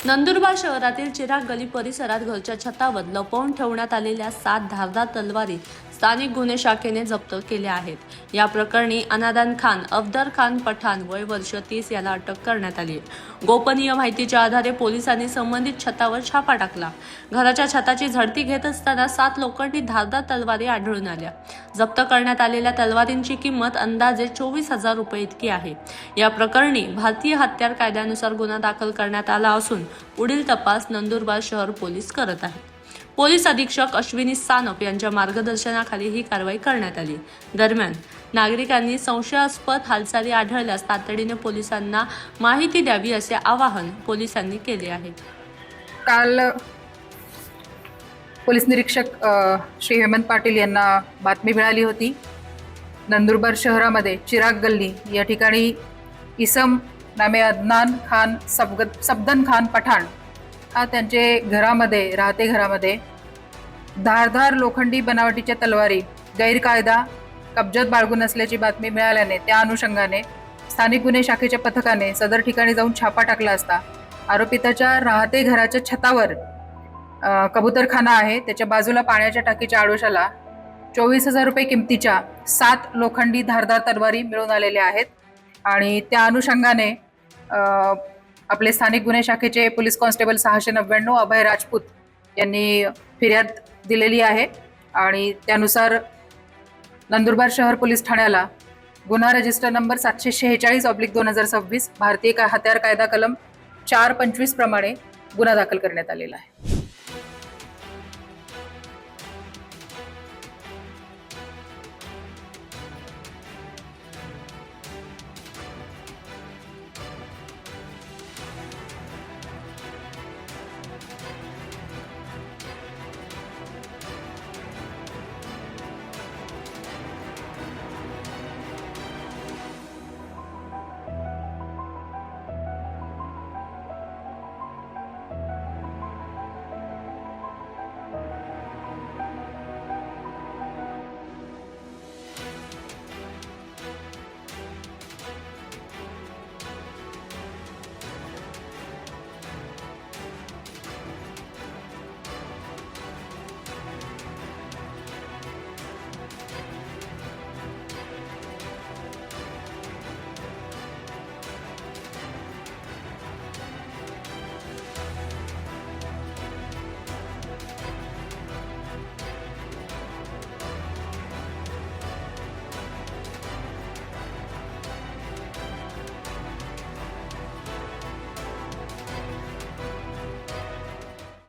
नंदुरबार शहरातील चिराग गली परिसरात घरच्या छतावर लपवून ठेवण्यात आलेल्या 7 धारदार तलवारी स्थानिक गुन्हे शाखेने जप्त केल्या आहेत. या प्रकरणी अनादान खान, अफदर खान पठाण वय वर्ष 30 याला अटक करण्यात आली आहे. गोपनीय माहितीच्या आधारे पोलिसांनी संबंधित छतावर छापा टाकला. घराच्या छताची झडती घेत असताना 7 लोखंडी धारदार तलवारी आढळून आल्या. जप्त करण्यात आलेल्या तलवारींची किंमत अंदाजे 24,000 रुपये इतकी आहे. या प्रकरणी भारतीय हत्यार कायद्यानुसार गुन्हा दाखल करण्यात आला असून पुढील तपास नंदुरबार शहर पोलीस करत आहेत. पोलीस अधीक्षक अश्विनी सानप यांच्या मार्गदर्शनाखाली ही कारवाई करण्यात आली. दरम्यान नागरिकांनी संशयास्पद हालचाली आढळल्यास तातडीने पोलिसांना माहिती द्यावी असे आवाहन पोलिसांनी केले आहे. काल पोलीस निरीक्षक श्री हेमंत पाटील यांना बातमी मिळाली होती. नंदुरबार शहरामध्ये चिराग गल्ली या ठिकाणी इसम नामे अदनान खान सबदन खान पठाण हा त्यांचे घरामध्ये धारदार लोखंडी बनावटीच्या तलवारी गैरकायदा कब्जात बाळगून असल्याची बातमी मिळाल्याने त्या अनुषंगाने स्थानिक गुन्हे शाखेच्या पथकाने सदर ठिकाणी जाऊन छापा टाकला असता आरोपिताच्या राहते घराच्या छतावर कबूतरखाना आहे, त्याच्या बाजूला पाण्याच्या टाकीच्या आडोशाला 24,000 रुपये किमतीच्या 7 लोखंडी धारदार तलवारी मिळून आलेल्या आहेत. आणि त्या अनुषंगाने आपले स्थानिक गुन्हे शाखेचे पोलीस कॉन्स्टेबल 699 अभय राजपूत यांनी फिर्याद दिलेली आहे. आणि त्यानुसार नंदुरबार शहर पोलीस ठाण्याला गुन्हा रजिस्टर नंबर 746/2026 भारतीय हत्यार कायदा कलम 425 प्रमाणे गुन्हा दाखल करण्यात आलेला आहे.